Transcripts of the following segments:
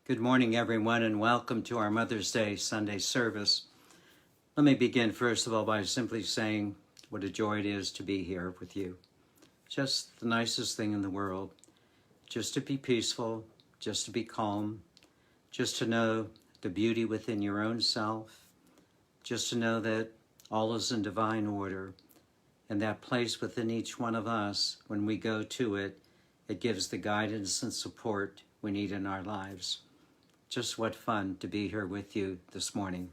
Good morning, everyone, and welcome to our Mother's Day Sunday service. Let me begin, first of all, by simply saying what a joy it is to be here with you. Just the nicest thing in the world. Just to be peaceful, just to be calm, just to know the beauty within your own self, just to know that all is in divine order, and that place within each one of us, when we go to it, it gives the guidance and support we need in our lives. Just what fun to be here with you this morning.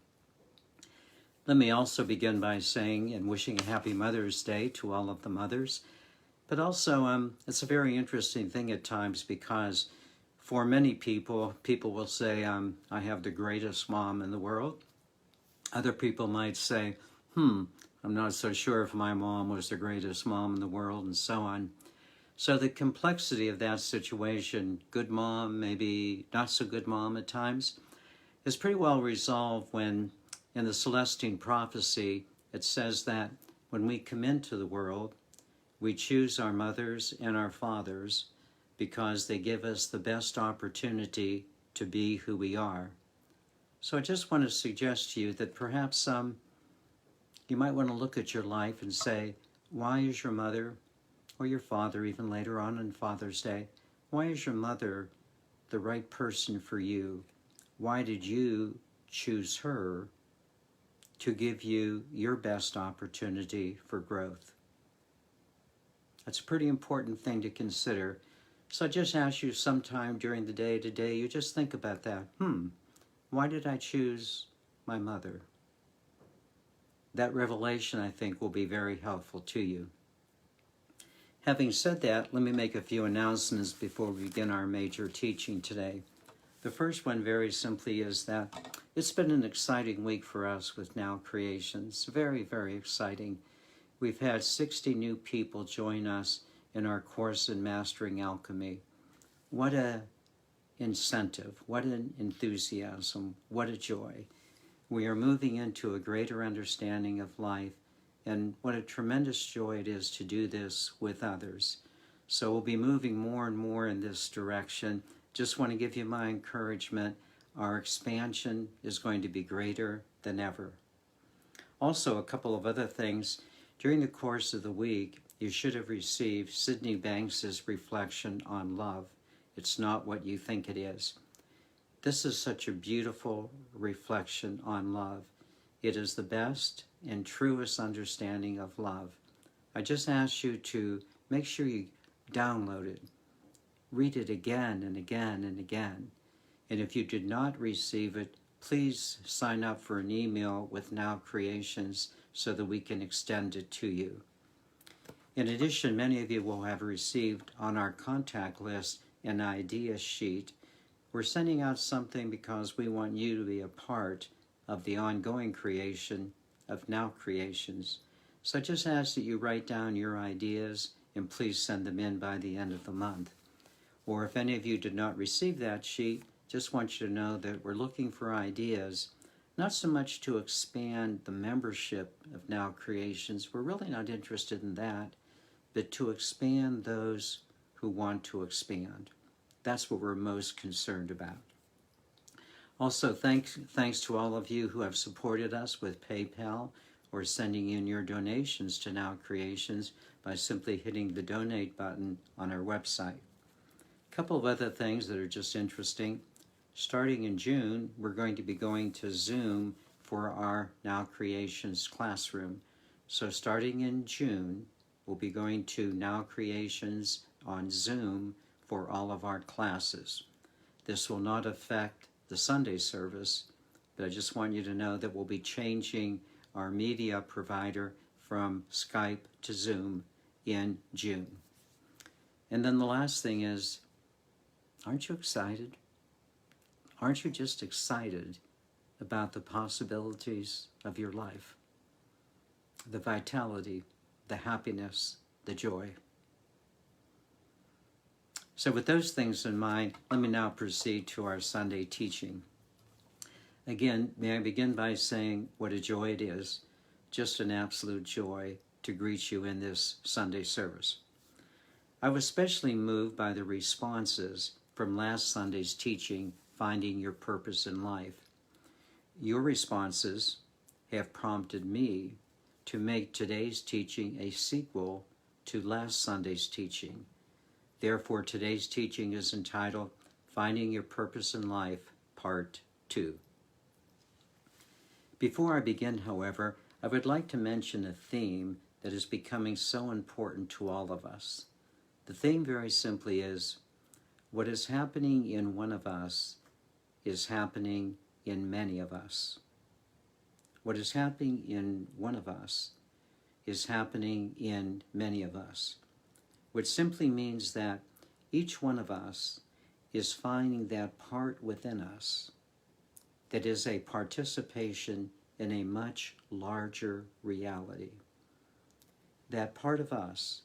Let me also begin by saying and wishing a happy Mother's Day to all of the mothers. But also, it's a very interesting thing at times because for many people will say, I have the greatest mom in the world. Other people might say, I'm not so sure if my mom was the greatest mom in the world, and so on. So the complexity of that situation, good mom, maybe not so good mom at times, is pretty well resolved when in the Celestine prophecy it says that when we come into the world, we choose our mothers and our fathers because they give us the best opportunity to be who we are. So I just want to suggest to you that perhaps you might want to look at your life and say, why is your mother or your father, even later on Father's Day, why is your mother the right person for you? Why did you choose her to give you your best opportunity for growth? That's a pretty important thing to consider. So I just ask you sometime during the day today, you just think about that. Why did I choose my mother? That revelation, I think, will be very helpful to you. Having said that, let me make a few announcements before we begin our major teaching today. The first one, very simply, is that it's been an exciting week for us with Now Creations. Very, very exciting. We've had 60 new people join us in our course in Mastering Alchemy. What an incentive, what an enthusiasm, what a joy. We are moving into a greater understanding of life, and what a tremendous joy it is to do this with others. So we'll be moving more and more in this direction. Just want to give you my encouragement. Our expansion is going to be greater than ever. Also, a couple of other things. During the course of the week, you should have received Sydney Banks's reflection on love. It's not what you think it is. This is such a beautiful reflection on love. It is the best and truest understanding of love. I just ask you to make sure you download it. Read it again and again and again. And if you did not receive it, please sign up for an email with Now Creations so that we can extend it to you. In addition, many of you will have received on our contact list an idea sheet. We're sending out something because we want you to be a part of the ongoing creation of Now Creations. So I just ask that you write down your ideas and please send them in by the end of the month. Or if any of you did not receive that sheet, just want you to know that we're looking for ideas, not so much to expand the membership of Now Creations, we're really not interested in that, but to expand those who want to expand. That's what we're most concerned about. Also, thanks to all of you who have supported us with PayPal or sending in your donations to Now Creations by simply hitting the donate button on our website. A couple of other things that are just interesting. Starting in June, we're going to be going to Zoom for our Now Creations classroom. So starting in June, we'll be going to Now Creations on Zoom for all of our classes. This will not affect the Sunday service, but I just want you to know that we'll be changing our media provider from Skype to Zoom in June. And then the last thing is, aren't you excited? Aren't you just excited about the possibilities of your life? The vitality, the happiness, the joy. So with those things in mind, let me now proceed to our Sunday teaching. Again, may I begin by saying what a joy it is, just an absolute joy to greet you in this Sunday service. I was especially moved by the responses from last Sunday's teaching Finding Your Purpose in Life. Your responses have prompted me to make today's teaching a sequel to last Sunday's teaching. Therefore, today's teaching is entitled Finding Your Purpose in Life, Part 2. Before I begin, however, I would like to mention a theme that is becoming so important to all of us. The theme very simply is, what is happening in one of us is happening in many of us. What is happening in one of us is happening in many of us, which simply means that each one of us is finding that part within us that is a participation in a much larger reality. That part of us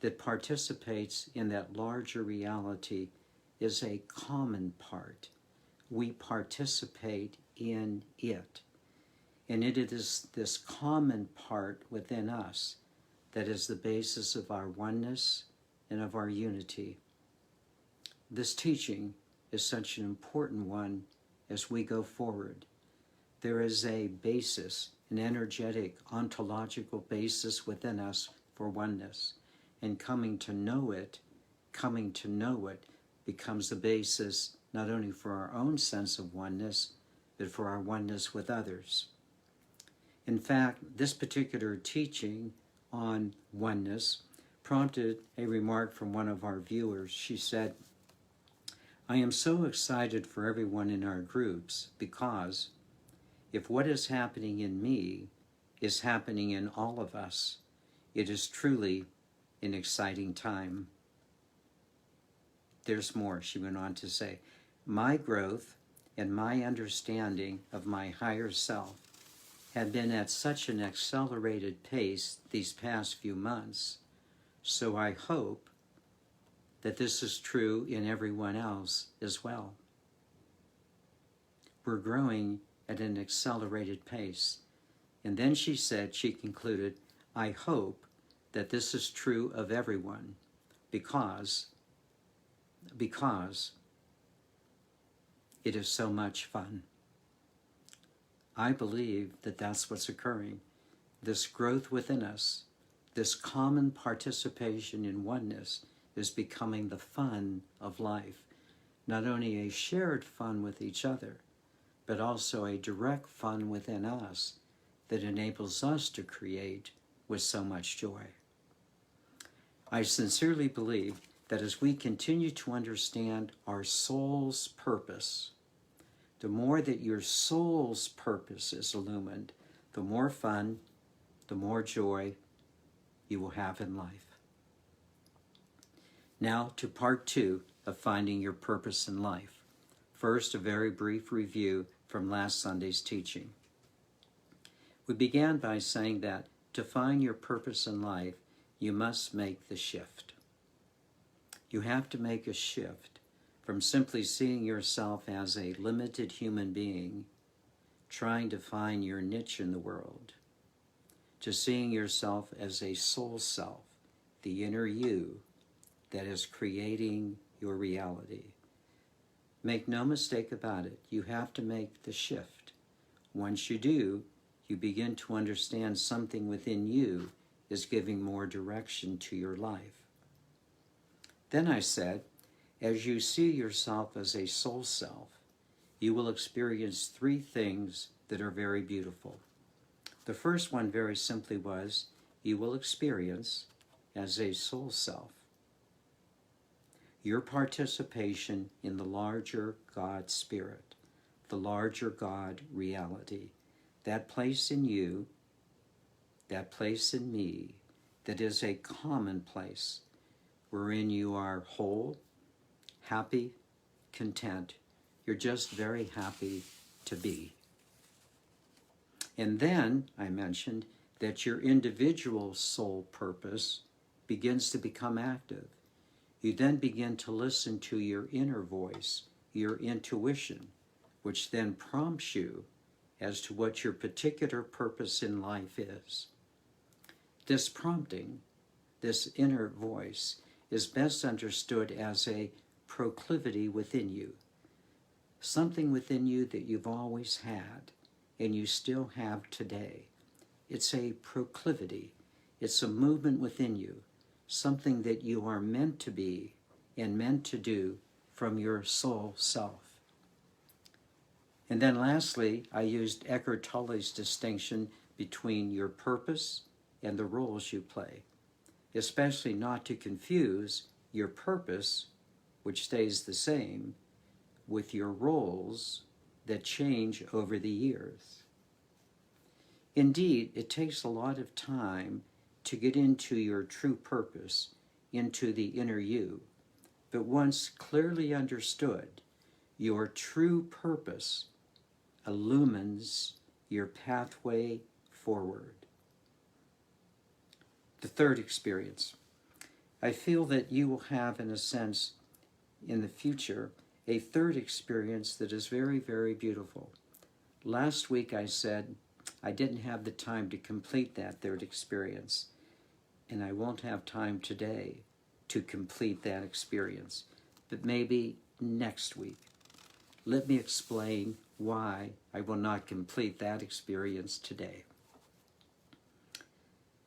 that participates in that larger reality is a common part. We participate in it. And it is this common part within us that is the basis of our oneness and of our unity. This teaching is such an important one as we go forward. There is a basis, an energetic, ontological basis within us for oneness. And coming to know it becomes the basis not only for our own sense of oneness, but for our oneness with others. In fact, this particular teaching on oneness prompted a remark from one of our viewers. She said, "I am so excited for everyone in our groups because if what is happening in me is happening in all of us, it is truly an exciting time." There's more, she went on to say. "My growth and my understanding of my higher self have been at such an accelerated pace these past few months, so I hope that this is true in everyone else as well." We're growing at an accelerated pace. And then she concluded, "I hope that this is true of everyone because it is so much fun." I believe that that's what's occurring. This growth within us, this common participation in oneness is becoming the fun of life. Not only a shared fun with each other, but also a direct fun within us that enables us to create with so much joy. I sincerely believe that as we continue to understand our soul's purpose, the more that your soul's purpose is illumined, the more fun, the more joy you will have in life. Now to part 2 of Finding Your Purpose in Life. First, a very brief review from last Sunday's teaching. We began by saying that to find your purpose in life, you must make the shift. You have to make a shift from simply seeing yourself as a limited human being trying to find your niche in the world, to seeing yourself as a soul self, the inner you that is creating your reality. Make no mistake about it, you have to make the shift. Once you do, you begin to understand something within you is giving more direction to your life. Then I said, as you see yourself as a soul self, you will experience 3 things that are very beautiful. The first one very simply was, you will experience as a soul self your participation in the larger God Spirit, the larger God reality, that place in you, that place in me, that is a common place wherein you are whole, happy, content. You're just very happy to be. And then I mentioned that your individual soul purpose begins to become active. You then begin to listen to your inner voice, your intuition, which then prompts you as to what your particular purpose in life is. This prompting, this inner voice, is best understood as a proclivity within you, something within you that you've always had and you still have today. It's a proclivity. It's a movement within you, something that you are meant to be and meant to do from your soul self. And then lastly, I used Eckhart Tolle's distinction between your purpose and the roles you play, especially not to confuse your purpose, which stays the same, with your roles that change over the years. Indeed, it takes a lot of time to get into your true purpose, into the inner you. But once clearly understood, your true purpose illumines your pathway forward. The third experience. I feel that you will have, in a sense, in the future, a third experience that is very, very beautiful. Last week I said I didn't have the time to complete that third experience, and I won't have time today to complete that experience, but maybe next week. Let me explain why I will not complete that experience today.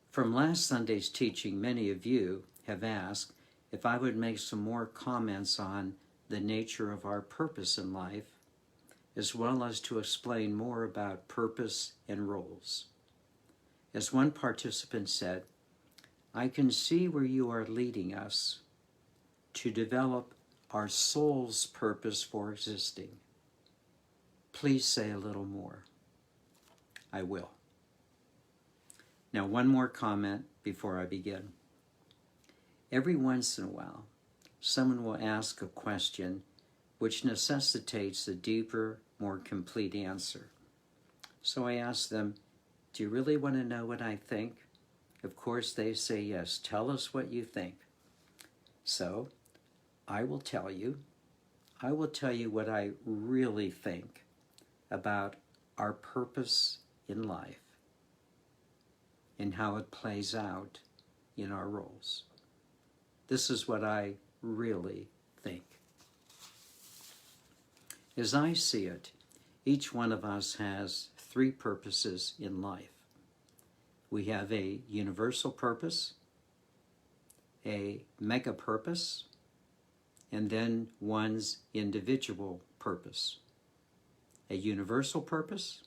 From last Sunday's teaching, many of you have asked if I would make some more comments on the nature of our purpose in life, as well as to explain more about purpose and roles. As one participant said, I can see where you are leading us to develop our soul's purpose for existing. Please say a little more. I will. Now, one more comment before I begin. Every once in a while, someone will ask a question which necessitates a deeper, more complete answer. So I ask them, do you really want to know what I think? Of course, they say yes. Tell us what you think. So I will tell you what I really think about our purpose in life and how it plays out in our roles. This is what I really think. As I see it, each one of us has three purposes in life. We have a universal purpose, a mega purpose, and then one's individual purpose. A universal purpose,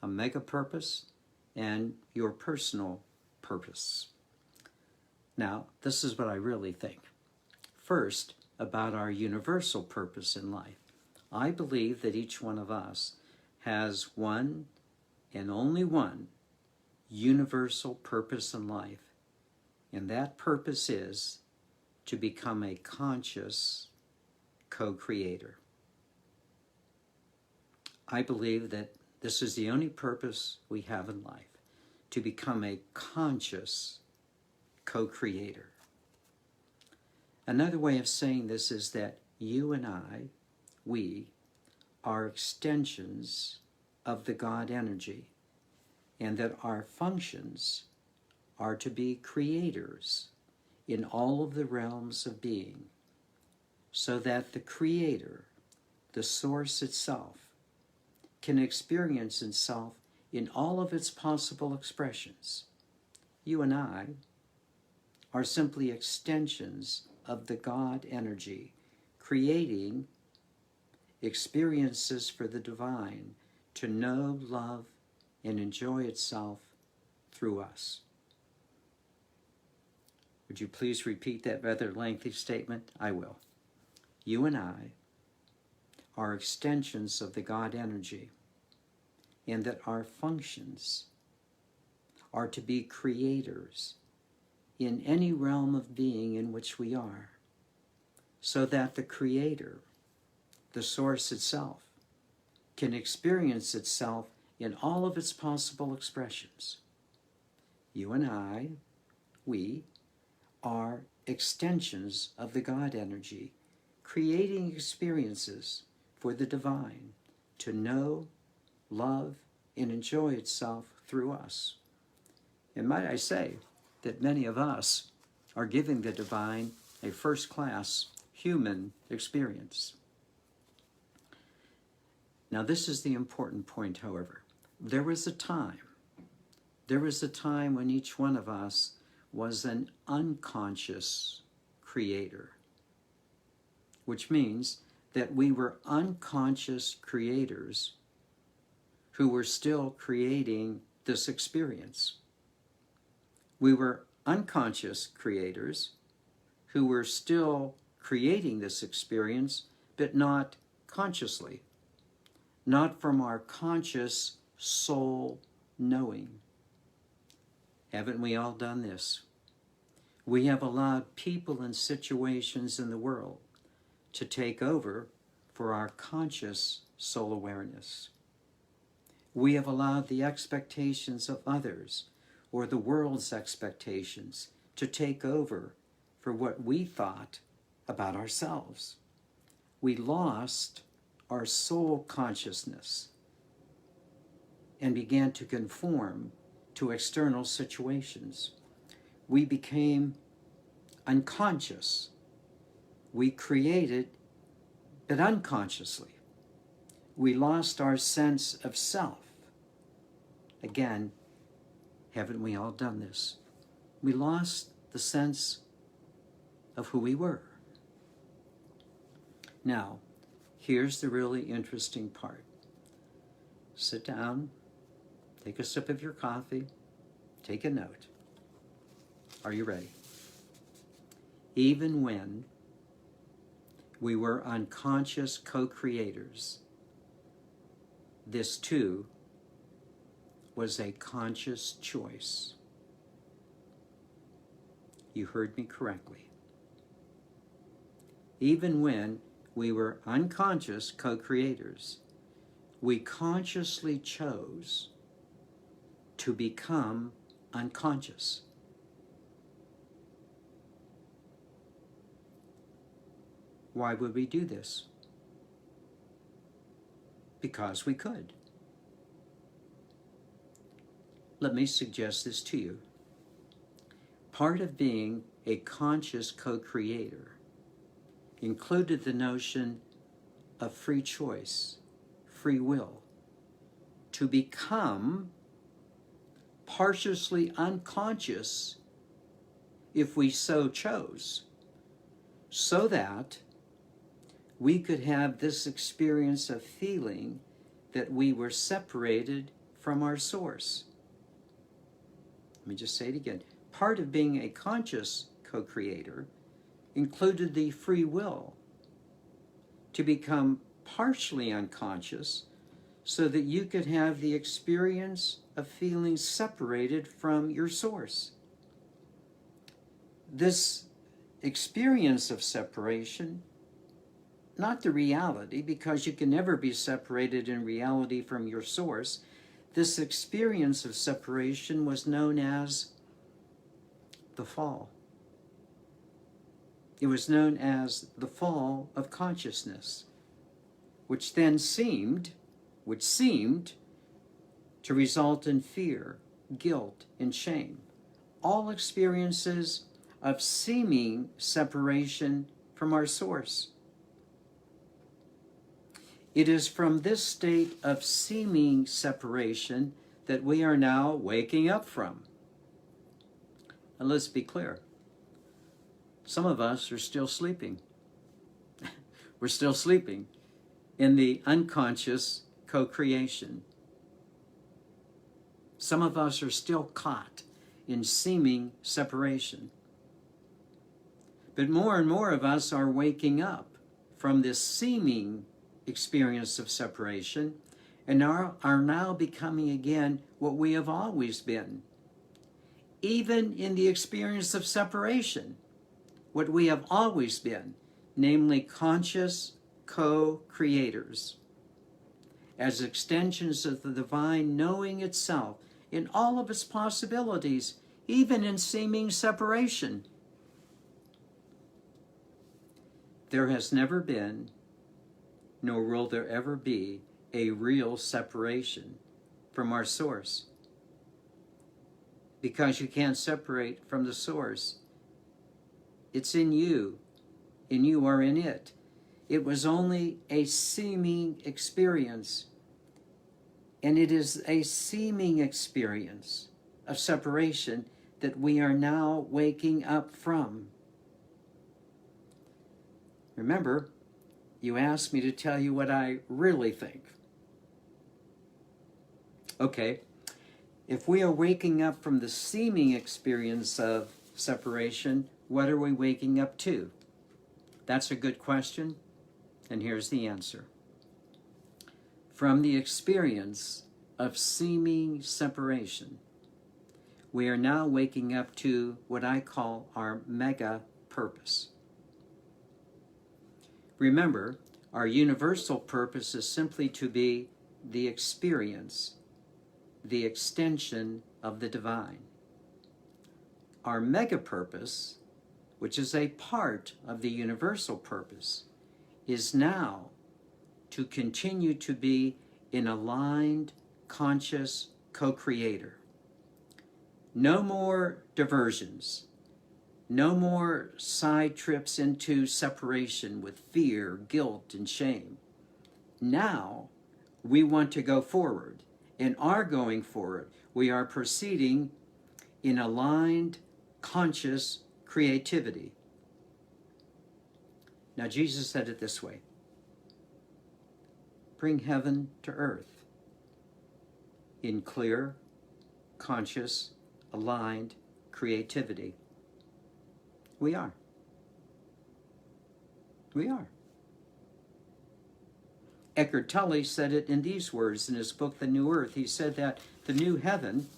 a mega purpose, and your personal purpose. Now, this is what I really think. First, about our universal purpose in life. I believe that each one of us has one and only one universal purpose in life, and that purpose is to become a conscious co-creator. I believe that this is the only purpose we have in life, to become a conscious co-creator. Another way of saying this is that you and I, we, are extensions of the God energy, and that our functions are to be creators in all of the realms of being, so that the Creator, the Source itself, can experience itself in all of its possible expressions. You and I are simply extensions of the God energy, creating experiences for the divine to know, love, and enjoy itself through us. Would you please repeat that rather lengthy statement? I will. You and I are extensions of the God energy, and that our functions are to be creators in any realm of being in which we are, so that the Creator, the Source itself, can experience itself in all of its possible expressions. You and I, we, are extensions of the God energy, creating experiences for the divine to know, love, and enjoy itself through us. And might I say that many of us are giving the divine a first-class human experience. Now, this is the important point, however. There was a time when each one of us was an unconscious creator, which means that we were unconscious creators who were still creating this experience. We were unconscious creators who were still creating this experience, but not consciously, not from our conscious soul knowing. Haven't we all done this? We have allowed people and situations in the world to take over for our conscious soul awareness. We have allowed the expectations of others or the world's expectations to take over for what we thought about ourselves. We lost our soul consciousness and began to conform to external situations. We became unconscious. We created, but unconsciously. We lost our sense of self. Again, haven't we all done this? We lost the sense of who we were. Now, here's the really interesting part. Sit down, take a sip of your coffee, take a note. Are you ready? Even when we were unconscious co-creators, this too was a conscious choice. You heard me correctly. Even when we were unconscious co-creators, we consciously chose to become unconscious. Why would we do this? Because we could. Let me suggest this to you. Part of being a conscious co-creator included the notion of free choice, free will, to become partially unconscious if we so chose, so that we could have this experience of feeling that we were separated from our source. Let me just say it again. Part of being a conscious co-creator included the free will to become partially unconscious so that you could have the experience of feeling separated from your source. This experience of separation, not the reality, because you can never be separated in reality from your source. This experience of separation was known as the fall. It was known as the fall of consciousness, which seemed to result in fear, guilt, and shame. All experiences of seeming separation from our source. It is from this state of seeming separation that we are now waking up from. And let's be clear. Some of us are still sleeping. We're still sleeping in the unconscious co-creation. Some of us are still caught in seeming separation. But more and more of us are waking up from this seeming experience of separation and are now becoming again what we have always been. Even in the experience of separation, what we have always been, namely conscious co-creators, as extensions of the divine knowing itself in all of its possibilities, even in seeming separation. There has never been, nor will there ever be, a real separation from our source. Because you can't separate from the source. It's in you, and you are in it. it was only a seeming experience. And it is a seeming experience of separation that we are now waking up from. Remember, you asked me to tell you what I really think. Okay, if we are waking up from the seeming experience of separation, what are we waking up to? That's a good question, and here's the answer. From the experience of seeming separation, we are now waking up to what I call our mega purpose. Remember, our universal purpose is simply to be the experience, the extension of the divine. Our mega purpose, which is a part of the universal purpose, is now to continue to be an aligned, conscious co-creator. No more diversions. No more side trips into separation with fear, guilt, and shame. Now, we want to go forward, and are going forward. We are proceeding in aligned, conscious creativity. Now, Jesus said it this way: bring heaven to earth in clear, conscious, aligned creativity. We are. We are. Eckhart Tolle said it in these words in his book, The New Earth. He said that the new heaven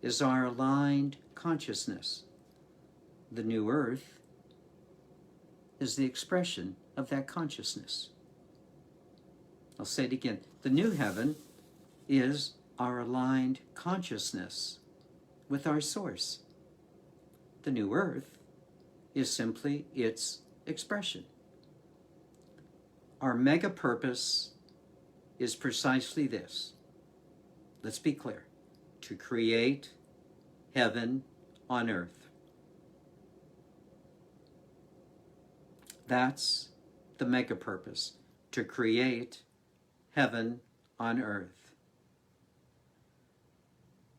is our aligned consciousness. The new earth is the expression of that consciousness. I'll say it again. The new heaven is our aligned consciousness with our source. The new earth is simply its expression. Our mega purpose is precisely this. Let's be clear. To create heaven on earth. That's the mega purpose. To create heaven on earth.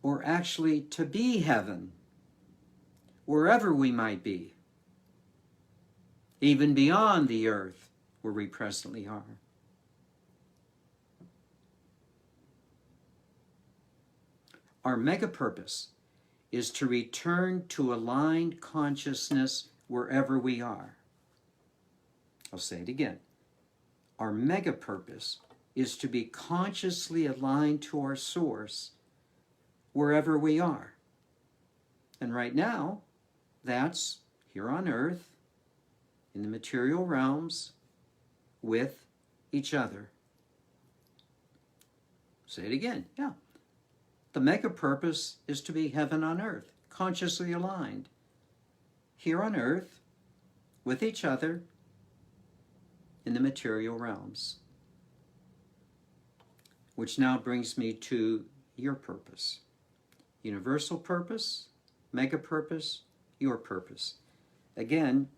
Or actually to be heaven, wherever we might be, even beyond the earth where we presently are. Our mega purpose is to return to aligned consciousness wherever we are. I'll say it again. Our mega purpose is to be consciously aligned to our source wherever we are. And right now, that's here on earth, in the material realms, with each other. Say it again. Yeah. The mega purpose is to be heaven on earth, consciously aligned, here on earth, with each other, in the material realms. Which now brings me to your purpose. Universal purpose, mega purpose, your purpose. Again,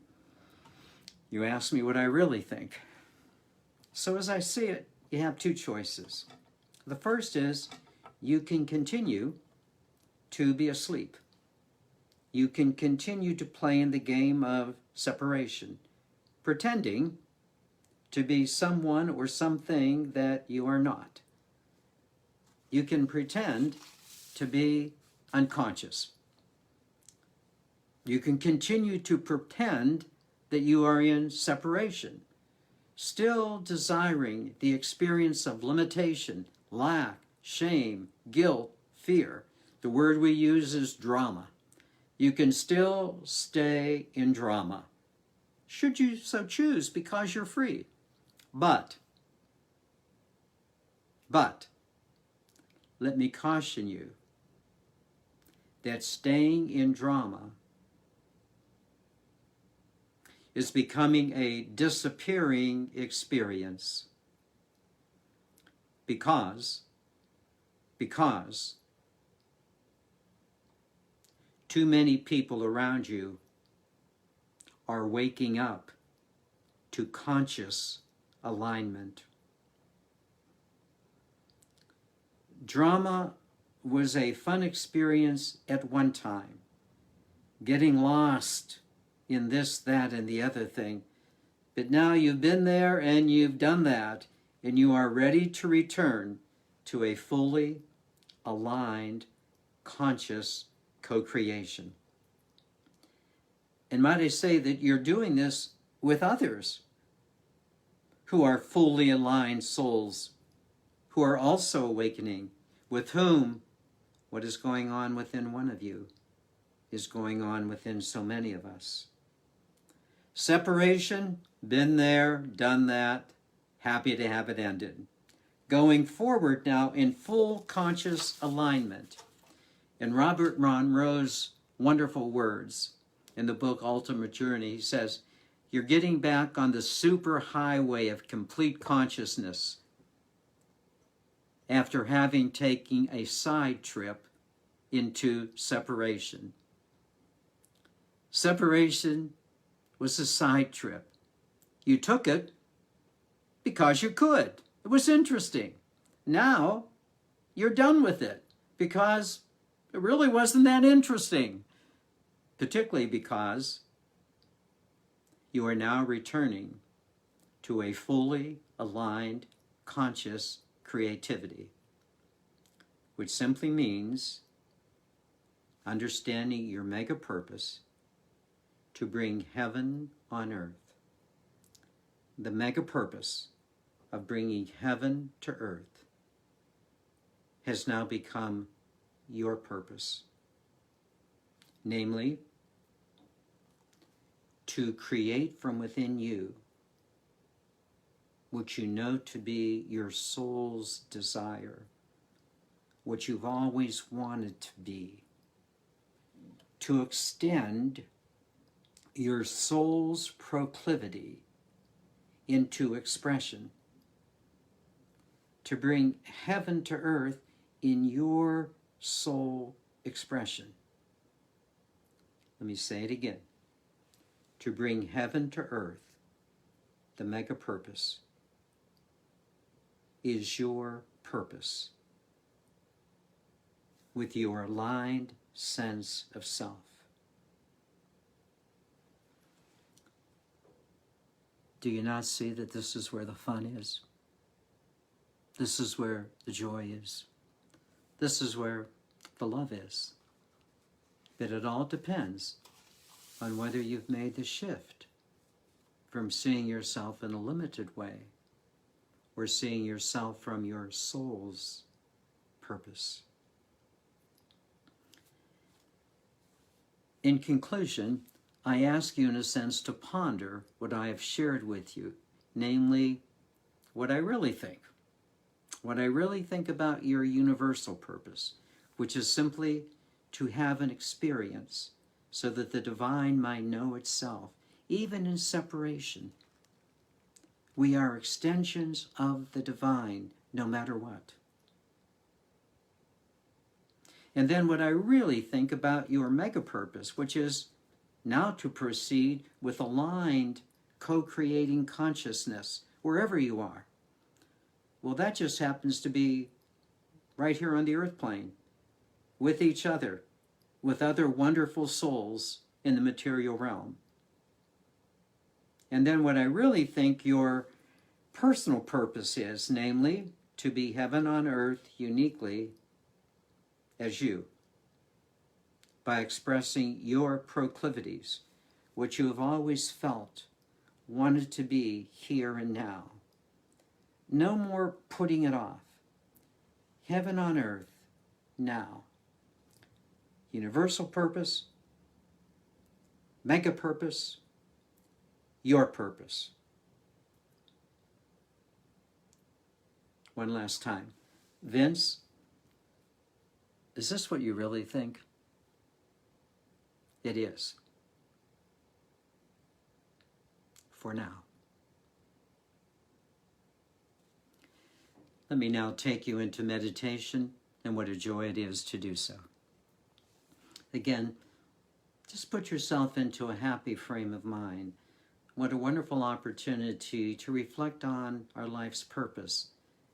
you asked me what I really think. So as I see it, you have two choices. The first is you can continue to be asleep. You can continue to play in the game of separation, pretending to be someone or something that you are not. You can pretend to be unconscious. You can continue to pretend that you are in separation, still desiring the experience of limitation, lack, shame, guilt, fear. The word we use is drama. You can still stay in drama, should you so choose, because you're free. But, let me caution you that staying in drama is becoming a disappearing experience because too many people around you are waking up to conscious alignment. Drama was a fun experience at one time, getting lost in this, that, and the other thing. But now you've been there and you've done that, and you are ready to return to a fully aligned, conscious co-creation. And might I say that you're doing this with others who are fully aligned souls, who are also awakening, with whom what is going on within one of you is going on within so many of us. Separation, been there, done that, happy to have it ended. Going forward now in full conscious alignment. In Robert Monroe's wonderful words in the book Ultimate Journey, he says, you're getting back on the super highway of complete consciousness after having taken a side trip into separation. Separation was a side trip. You took it because you could. It was interesting. Now you're done with it because it really wasn't that interesting, particularly because you are now returning to a fully aligned, conscious creativity, which simply means understanding your mega purpose to bring heaven on earth. The mega purpose of bringing heaven to earth has now become your purpose, namely, to create from within you what you know to be your soul's desire, what you've always wanted to be, to extend your soul's proclivity into expression, to bring heaven to earth in your soul expression. Let me say it again. To bring heaven to earth, the mega purpose, is your purpose with your aligned sense of self. Do you not see that this is where the fun is? This is where the joy is. This is where the love is. But it all depends on whether you've made the shift from seeing yourself in a limited way or seeing yourself from your soul's purpose. In conclusion, I ask you in a sense to ponder what I have shared with you, namely what I really think. What I really think about your universal purpose, which is simply to have an experience so that the divine might know itself, even in separation. We are extensions of the divine, no matter what. And then what I really think about your mega purpose, which is now to proceed with aligned, co-creating consciousness, wherever you are. Well, that just happens to be right here on the earth plane, with each other, with other wonderful souls in the material realm. And then what I really think your personal purpose is, namely, to be heaven on earth uniquely as you, by expressing your proclivities, which you have always felt, wanted to be here and now. No more putting it off. Heaven on earth, now. Universal purpose, mega purpose, your purpose. One last time. Vince, is this what you really think? It is. For now. Let me now take you into meditation, and what a joy it is to do so. Again, just put yourself into a happy frame of mind, What a wonderful opportunity to reflect on our life's purpose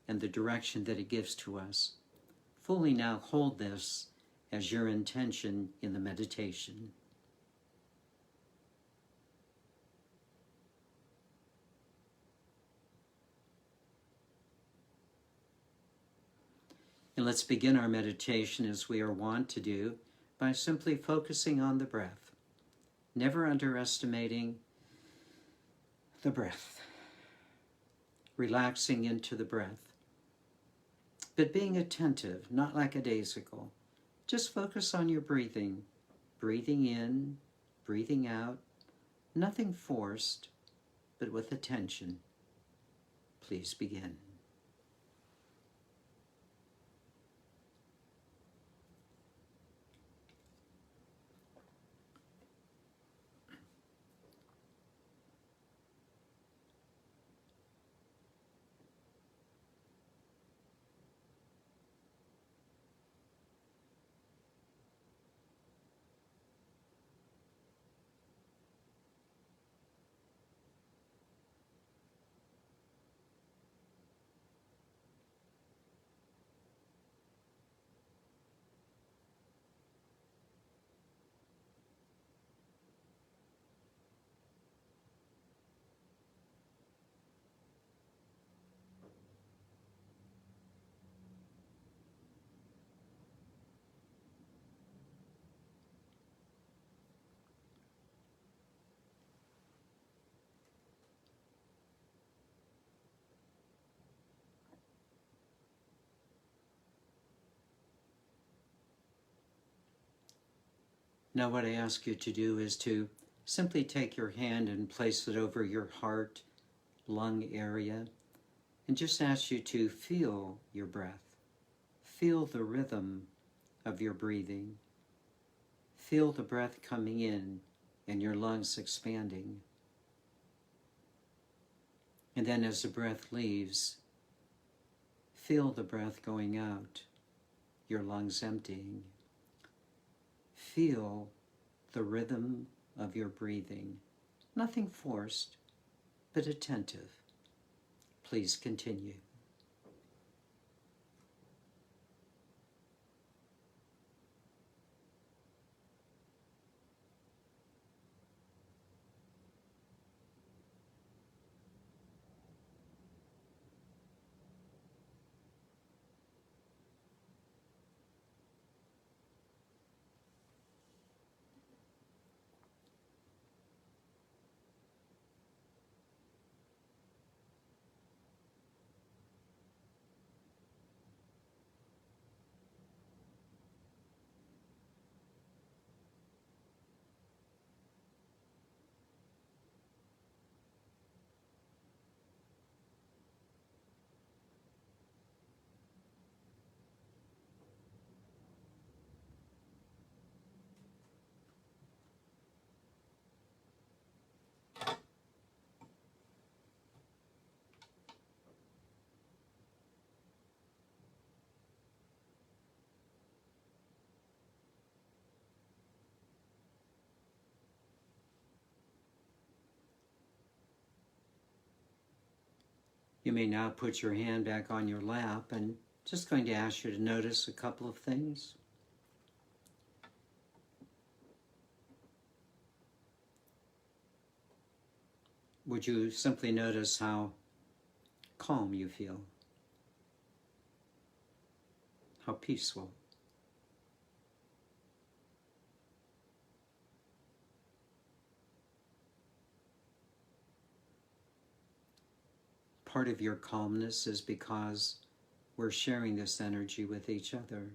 and the direction that it gives to us. Fully now hold this as your intention in the meditation. And let's begin our meditation as we are wont to do by simply focusing on the breath, never underestimating the breath, relaxing into the breath, but being attentive, not lackadaisical. Just focus on your breathing, breathing in, breathing out, nothing forced, but with attention. Please begin. Now what I ask you to do is to simply take your hand and place it over your heart, lung area, and just ask you to feel your breath. Feel the rhythm of your breathing. Feel the breath coming in and your lungs expanding. And then as the breath leaves, feel the breath going out, your lungs emptying. Feel the rhythm of your breathing. Nothing forced, but attentive. Please continue. You may now put your hand back on your lap and just going to ask you to notice a couple of things. Would you simply notice how calm you feel? How peaceful? Part of your calmness is because we're sharing this energy with each other.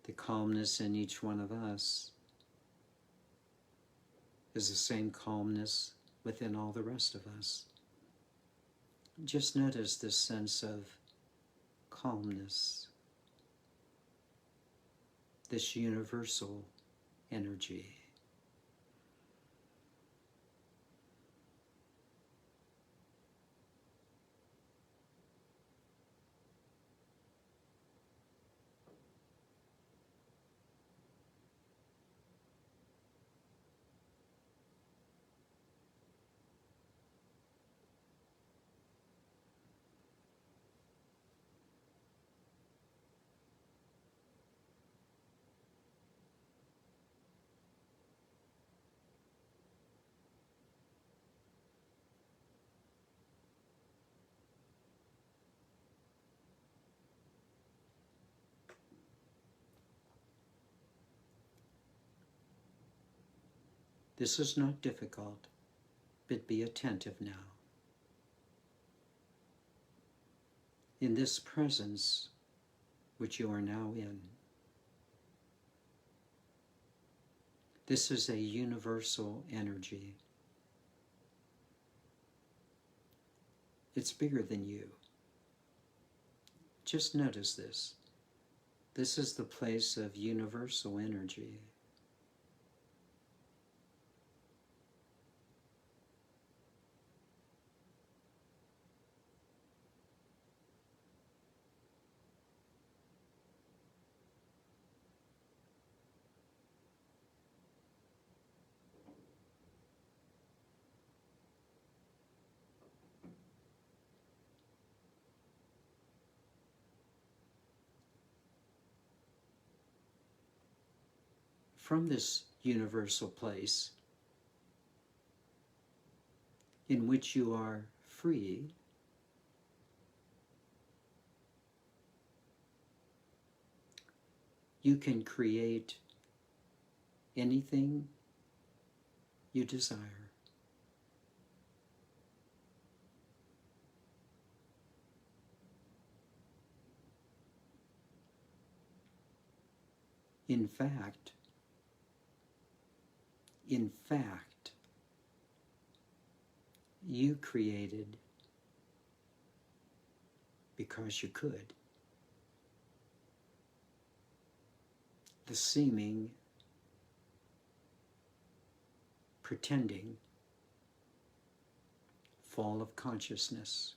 The calmness in each one of us is the same calmness within all the rest of us. Just notice this sense of calmness, this universal energy. This is not difficult, but be attentive now. In this presence which you are now in, this is a universal energy. It's bigger than you. Just notice this. This is the place of universal energy. From this universal place in which you are free, you can create anything you desire. In fact, you created because you could. The seeming, pretending fall of consciousness.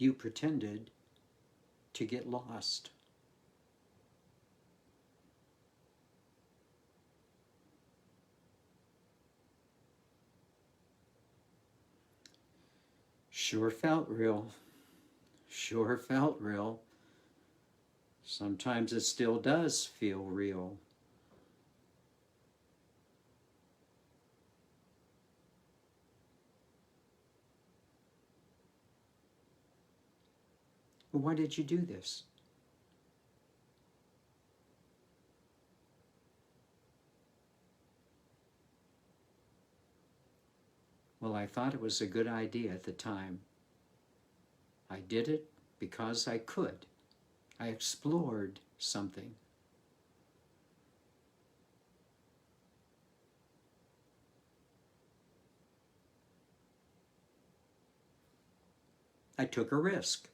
You pretended to get lost. Sure felt real. Sure felt real. Sometimes it still does feel real. Why did you do this? Well, I thought it was a good idea at the time. I did it because I could. I explored something. I took a risk.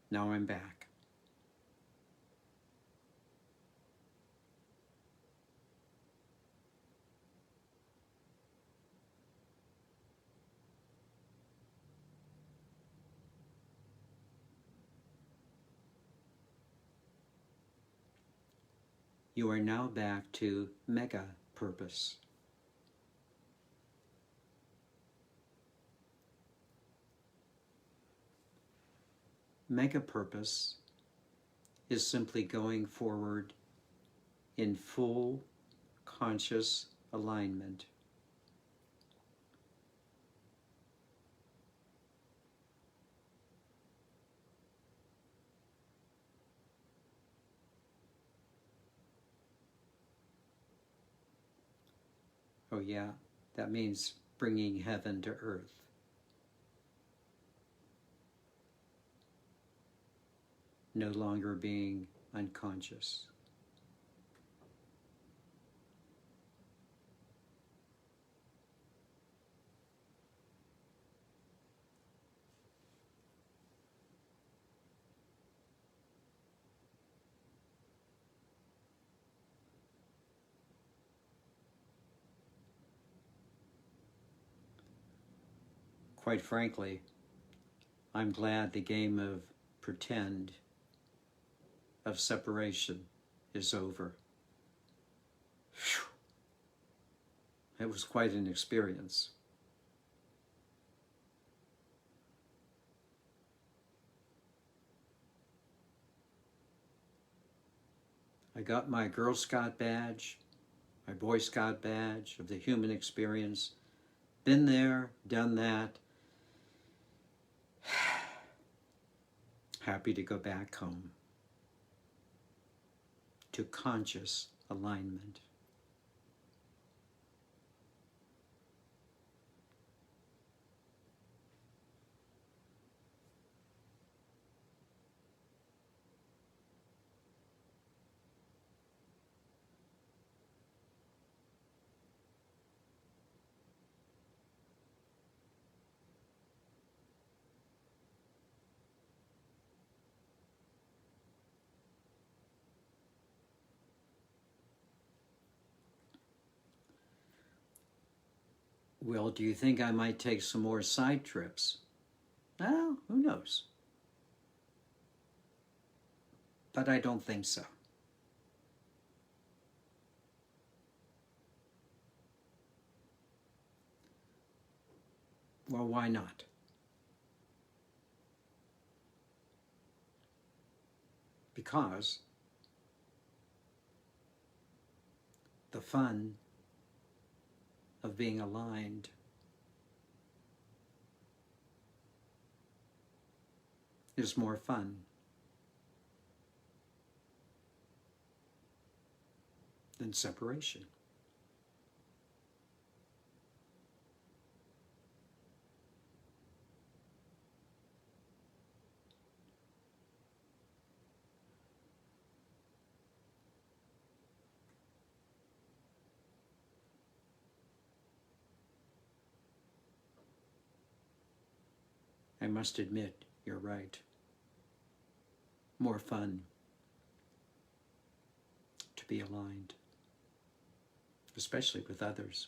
Now I'm back. You are now back to mega purpose. Mega purpose is simply going forward in full conscious alignment. Oh yeah, that means bringing heaven to earth. No longer being unconscious. Quite frankly, I'm glad the game of pretend, of separation, is over. Whew. It was quite an experience. I got my Girl Scout badge, my Boy Scout badge of the human experience. Been there, done that. Happy to go back home to conscious alignment. Well, do you think I might take some more side trips? Well, who knows? But I don't think so. Well, why not? Because the fun of being aligned is more fun than separation. I must admit, you're right. More fun to be aligned, especially with others.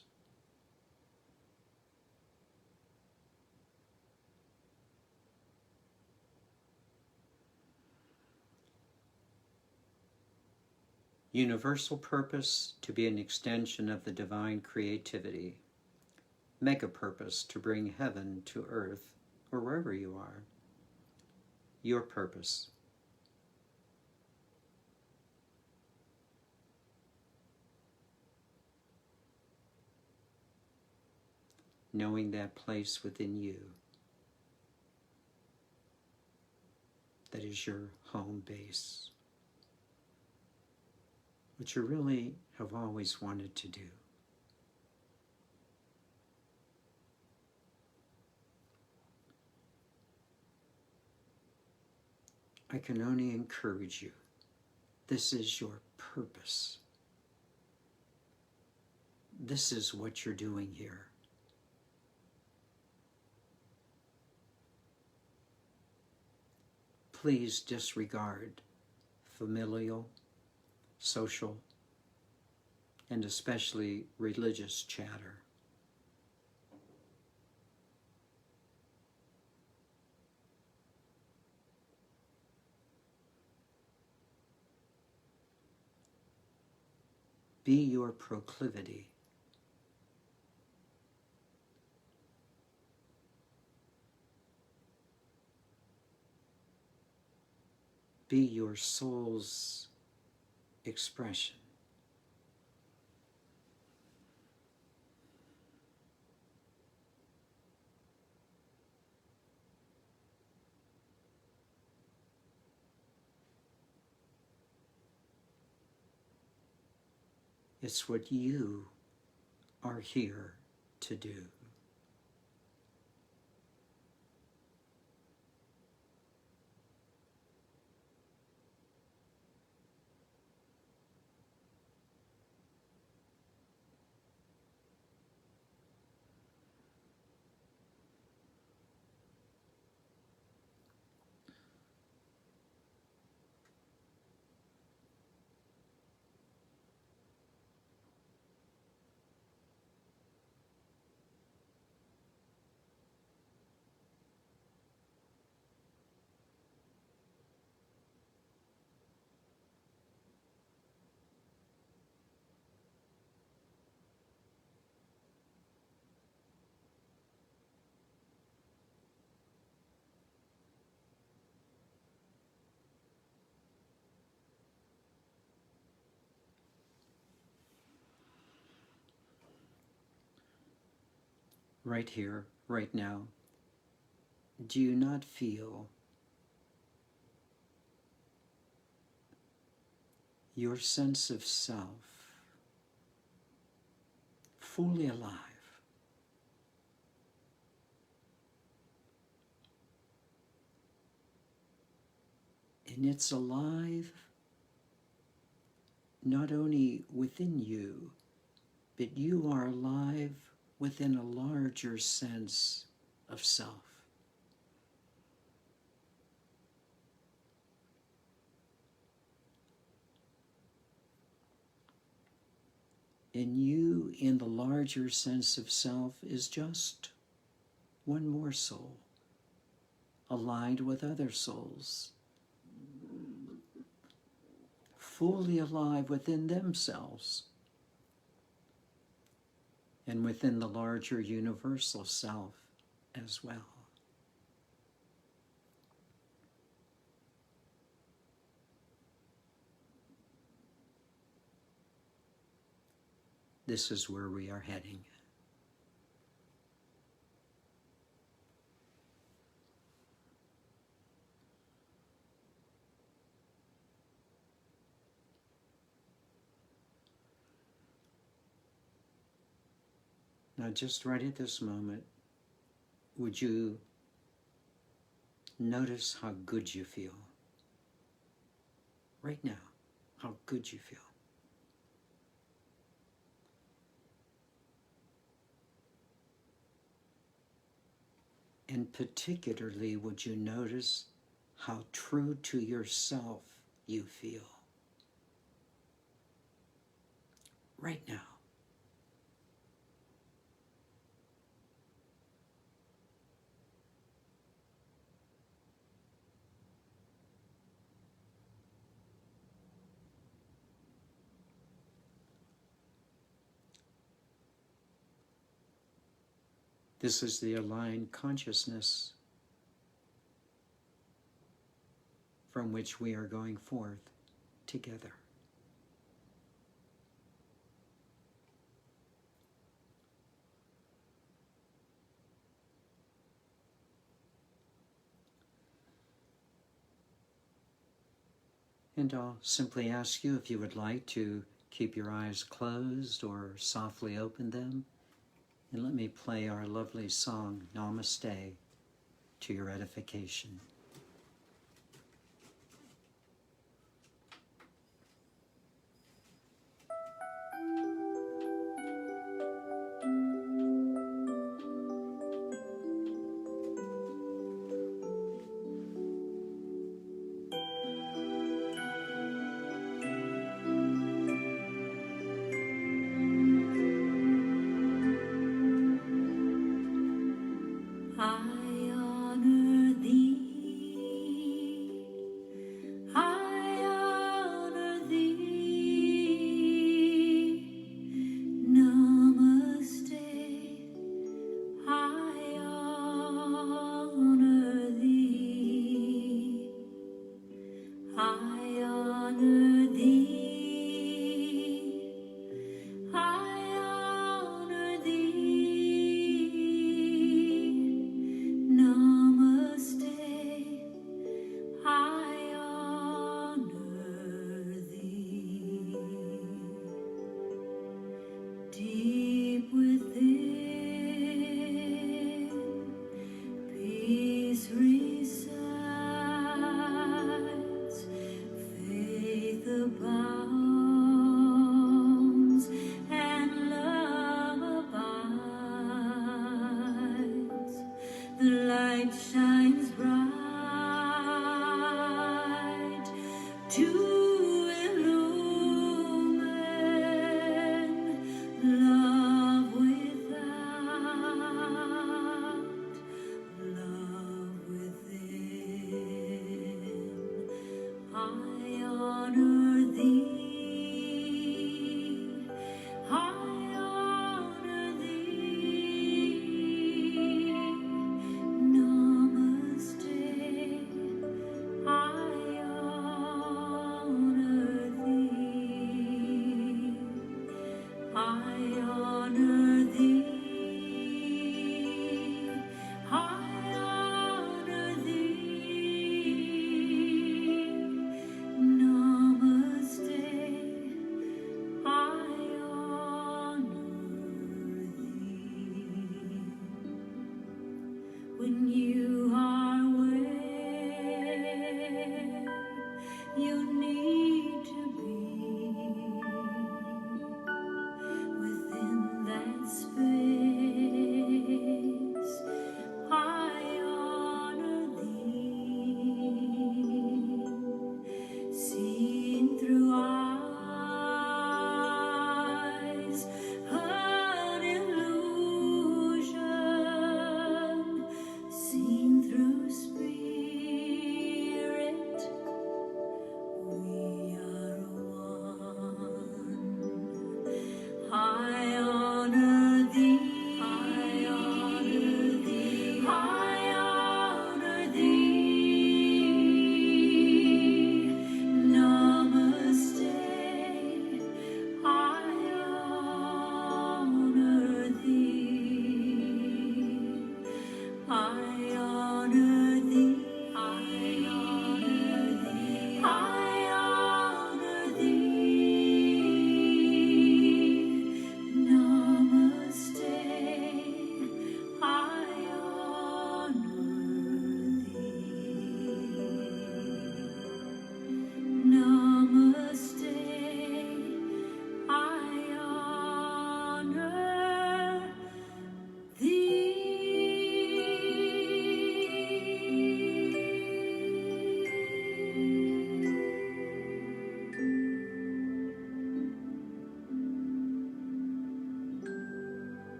Universal purpose to be an extension of the divine creativity. Mega purpose to bring heaven to earth or wherever you are. Your purpose. Knowing that place within you that is your home base, which you really have always wanted to do. I can only encourage you. This is your purpose. This is what you're doing here. Please disregard familial, social, and especially religious chatter. Be your proclivity. Be your soul's expression. It's what you are here to do. right here, right now, do you not feel your sense of self fully alive? And it's alive not only within you, but you are alive within a larger sense of self. And you, in the larger sense of self, is just one more soul, aligned with other souls, fully alive within themselves and within the larger universal self as well. This is where we are heading. Now, just right at this moment, would you notice how good you feel? Right now, how good you feel. And particularly, would you notice how true to yourself you feel? Right now. This is the aligned consciousness from which we are going forth together. And I'll simply ask you if you would like to keep your eyes closed or softly open them. And let me play our lovely song, Namaste, to your edification. I honor thee.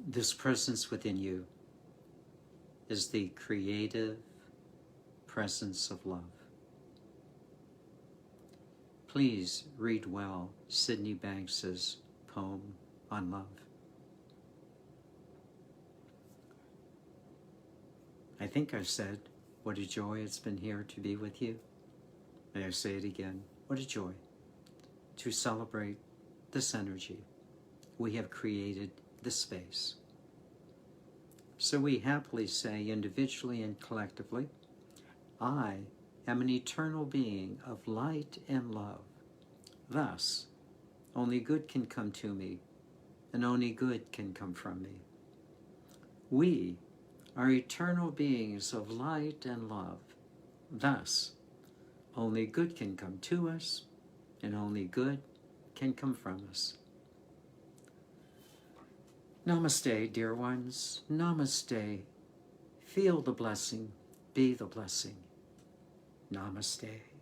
This presence within you is the creative presence of love. Please read well Sydney Banks's poem on love. I think I said, what a joy it's been here to be with you. May I say it again, what a joy to celebrate this energy. We have created this space. So we happily say individually and collectively, I am an eternal being of light and love. Thus, only good can come to me, and only good can come from me. We are eternal beings of light and love. Thus, only good can come to us, and only good can come from us. Namaste, dear ones. Namaste. Feel the blessing. Be the blessing. Namaste.